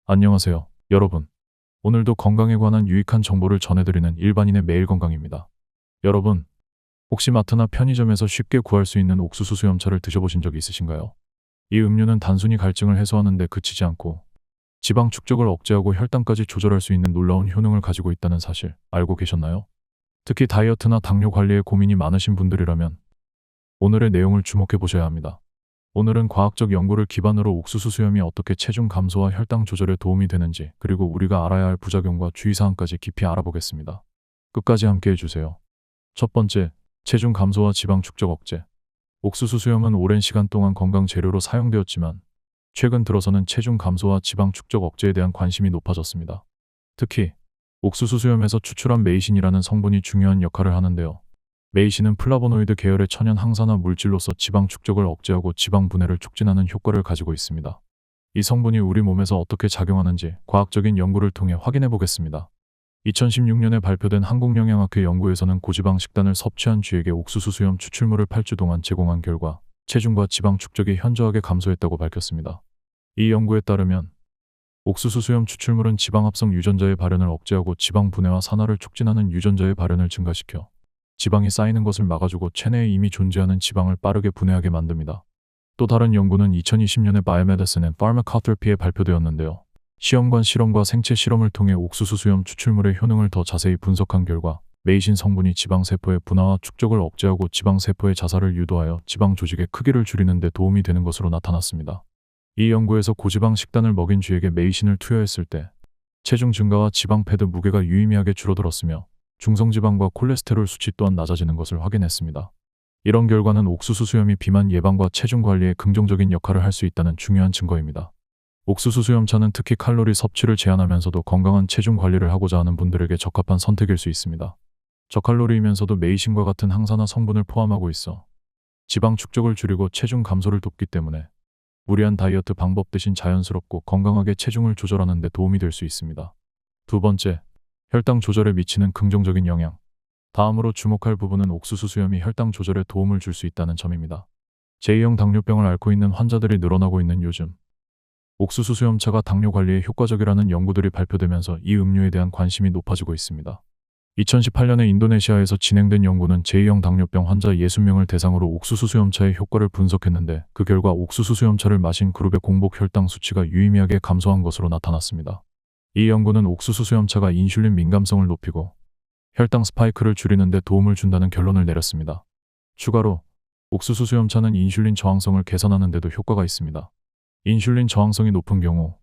안녕하세요, 여러분. 오늘도 건강에 관한 유익한 정보를 전해드리는 일반인의 매일 건강입니다. 여러분, 혹시 마트나 편의점에서 쉽게 구할 수 있는 옥수수 수염차를 드셔보신 적이 있으신가요? 이 음료는 단순히 갈증을 해소하는 데 그치지 않고 지방 축적을 억제하고 혈당까지 조절할 수 있는 놀라운 효능을 가지고 있다는 사실 알고 계셨나요? 특히 다이어트나 당뇨 관리에 고민이 많으신 분들이라면 오늘의 내용을 주목해 보셔야 합니다. 오늘은 과학적 연구를 기반으로 옥수수 수염이 어떻게 체중 감소와 혈당 조절에 도움이 되는지, 그리고 우리가 알아야 할 부작용과 주의사항까지 깊이 알아보겠습니다. 끝까지 함께 해주세요. 첫 번째, 체중 감소와 지방 축적 억제. 옥수수 수염은 오랜 시간 동안 건강 재료로 사용되었지만 최근 들어서는 체중 감소와 지방 축적 억제에 대한 관심이 높아졌습니다. 특히 옥수수 수염에서 추출한 메이신이라는 성분이 중요한 역할을 하는데요. 메이신은 플라보노이드 계열의 천연 항산화 물질로서 지방 축적을 억제하고 지방 분해를 촉진하는 효과를 가지고 있습니다. 이 성분이 우리 몸에서 어떻게 작용하는지 과학적인 연구를 통해 확인해 보겠습니다. 2016년에 발표된 한국영양학회 연구에서는 고지방 식단을 섭취한 쥐에게 옥수수 수염 추출물을 8주 동안 제공한 결과 체중과 지방 축적이 현저하게 감소했다고 밝혔습니다. 이 연구에 따르면 옥수수 수염 추출물은 지방합성 유전자의 발현을 억제하고 지방 분해와 산화를 촉진하는 유전자의 발현을 증가시켜 지방이 쌓이는 것을 막아주고 체내에 이미 존재하는 지방을 빠르게 분해하게 만듭니다. 또 다른 연구는 2020년에 바이오메디슨 앤 파마코테라피에 발표되었는데요. 시험관 실험과 생체 실험을 통해 옥수수 수염 추출물의 효능을 더 자세히 분석한 결과 메이신 성분이 지방세포의 분화와 축적을 억제하고 지방세포의 자살을 유도하여 지방 조직의 크기를 줄이는 데 도움이 되는 것으로 나타났습니다. 이 연구에서 고지방 식단을 먹인 쥐에게 메이신을 투여했을 때 체중 증가와 지방 패드 무게가 유의미하게 줄어들었으며 중성지방과 콜레스테롤 수치 또한 낮아지는 것을 확인했습니다. 이런 결과는 옥수수 수염이 비만 예방과 체중 관리에 긍정적인 역할을 할 수 있다는 중요한 증거입니다. 옥수수 수염차는 특히 칼로리 섭취를 제한하면서도 건강한 체중 관리를 하고자 하는 분들에게 적합한 선택일 수 있습니다. 저칼로리이면서도 메이신과 같은 항산화 성분을 포함하고 있어 지방 축적을 줄이고 체중 감소를 돕기 때문에 무리한 다이어트 방법 대신 자연스럽고 건강하게 체중을 조절하는 데 도움이 될 수 있습니다. 두 번째, 혈당 조절에 미치는 긍정적인 영향. 다음으로 주목할 부분은 옥수수 수염이 혈당 조절에 도움을 줄 수 있다는 점입니다. 제2형 당뇨병을 앓고 있는 환자들이 늘어나고 있는 요즘, 옥수수 수염차가 당뇨 관리에 효과적이라는 연구들이 발표되면서 이 음료에 대한 관심이 높아지고 있습니다. 2018년에 인도네시아에서 진행된 연구는 제2형 당뇨병 환자 60명을 대상으로 옥수수 수염차의 효과를 분석했는데, 그 결과 옥수수 수염차를 마신 그룹의 공복 혈당 수치가 유의미하게 감소한 것으로 나타났습니다. 이 연구는 옥수수 수염차가 인슐린 민감성을 높이고 혈당 스파이크를 줄이는 데 도움을 준다는 결론을 내렸습니다. 추가로 옥수수 수염차는 인슐린 저항성을 개선하는 데도 효과가 있습니다. 인슐린 저항성이 높은 경우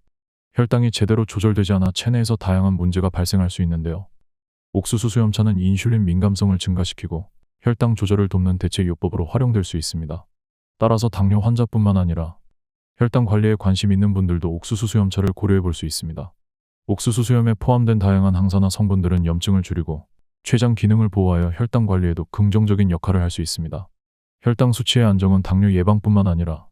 혈당이 제대로 조절되지 않아 체내에서 다양한 문제가 발생할 수 있는데요. 옥수수 수염차는 인슐린 민감성을 증가시키고 혈당 조절을 돕는 대체 요법으로 활용될 수 있습니다. 따라서 당뇨 환자뿐만 아니라 혈당 관리에 관심 있는 분들도 옥수수 수염차를 고려해 볼 수 있습니다. 옥수수 수염에 포함된 다양한 항산화 성분들은 염증을 줄이고 췌장 기능을 보호하여 혈당 관리에도 긍정적인 역할을 할 수 있습니다. 혈당 수치의 안정은 당뇨 예방뿐만 아니라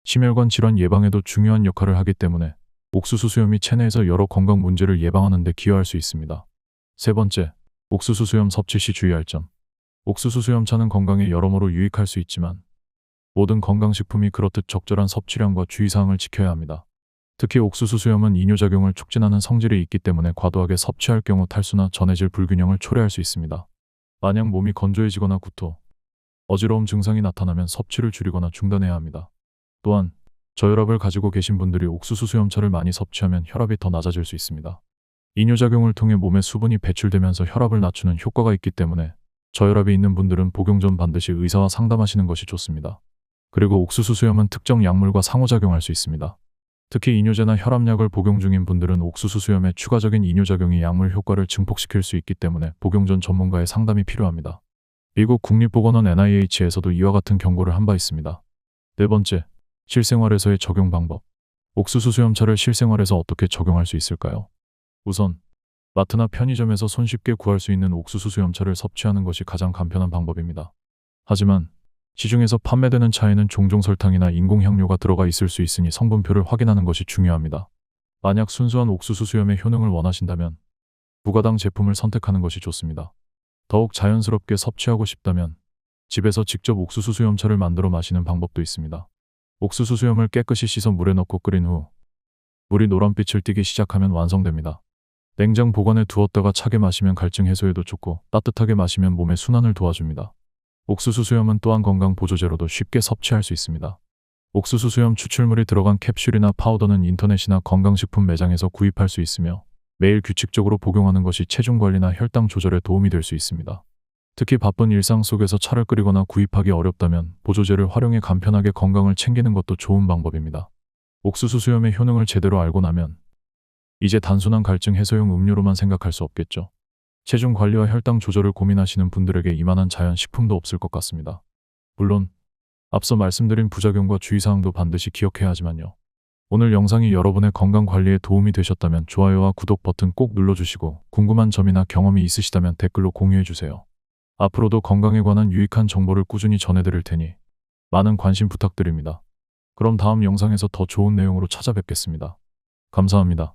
심혈관 질환 예방에도 중요한 역할을 하기 때문에 옥수수 수염이 체내에서 여러 건강 문제를 예방하는 데 기여할 수 있습니다. 세 번째, 옥수수 수염 섭취 시 주의할 점. 옥수수 수염차는 건강에 여러모로 유익할 수 있지만 모든 건강식품이 그렇듯 적절한 섭취량과 주의사항을 지켜야 합니다. 특히 옥수수 수염은 이뇨작용을 촉진하는 성질이 있기 때문에 과도하게 섭취할 경우 탈수나 전해질 불균형을 초래할 수 있습니다. 만약 몸이 건조해지거나 구토, 어지러움 증상이 나타나면 섭취를 줄이거나 중단해야 합니다. 또한 저혈압을 가지고 계신 분들이 옥수수 수염차를 많이 섭취하면 혈압이 더 낮아질 수 있습니다. 이뇨작용을 통해 몸에 수분이 배출되면서 혈압을 낮추는 효과가 있기 때문에 저혈압이 있는 분들은 복용 전 반드시 의사와 상담하시는 것이 좋습니다. 그리고 옥수수 수염은 특정 약물과 상호작용할 수 있습니다. 특히 이뇨제나 혈압약을 복용 중인 분들은 옥수수 수염의 추가적인 이뇨작용이 약물 효과를 증폭시킬 수 있기 때문에 복용 전 전문가의 상담이 필요합니다. 미국 국립보건원 NIH에서도 이와 같은 경고를 한 바 있습니다. 네 번째, 실생활에서의 적용 방법. 옥수수 수염차를 실생활에서 어떻게 적용할 수 있을까요? 우선 마트나 편의점에서 손쉽게 구할 수 있는 옥수수 수염차를 섭취하는 것이 가장 간편한 방법입니다. 하지만 시중에서 판매되는 차에는 종종 설탕이나 인공향료가 들어가 있을 수 있으니 성분표를 확인하는 것이 중요합니다. 만약 순수한 옥수수 수염의 효능을 원하신다면 무가당 제품을 선택하는 것이 좋습니다. 더욱 자연스럽게 섭취하고 싶다면 집에서 직접 옥수수 수염차를 만들어 마시는 방법도 있습니다. 옥수수 수염을 깨끗이 씻어 물에 넣고 끓인 후 물이 노란빛을 띠기 시작하면 완성됩니다. 냉장 보관해 두었다가 차게 마시면 갈증 해소에도 좋고 따뜻하게 마시면 몸의 순환을 도와줍니다. 옥수수 수염은 또한 건강 보조제로도 쉽게 섭취할 수 있습니다. 옥수수 수염 추출물이 들어간 캡슐이나 파우더는 인터넷이나 건강식품 매장에서 구입할 수 있으며 매일 규칙적으로 복용하는 것이 체중 관리나 혈당 조절에 도움이 될 수 있습니다. 특히 바쁜 일상 속에서 차를 끓이거나 구입하기 어렵다면 보조제를 활용해 간편하게 건강을 챙기는 것도 좋은 방법입니다. 옥수수 수염의 효능을 제대로 알고 나면 이제 단순한 갈증 해소용 음료로만 생각할 수 없겠죠. 체중 관리와 혈당 조절을 고민하시는 분들에게 이만한 자연 식품도 없을 것 같습니다. 물론 앞서 말씀드린 부작용과 주의사항도 반드시 기억해야 하지만요. 오늘 영상이 여러분의 건강 관리에 도움이 되셨다면 좋아요와 구독 버튼 꼭 눌러주시고 궁금한 점이나 경험이 있으시다면 댓글로 공유해주세요. 앞으로도 건강에 관한 유익한 정보를 꾸준히 전해드릴 테니 많은 관심 부탁드립니다. 그럼 다음 영상에서 더 좋은 내용으로 찾아뵙겠습니다. 감사합니다.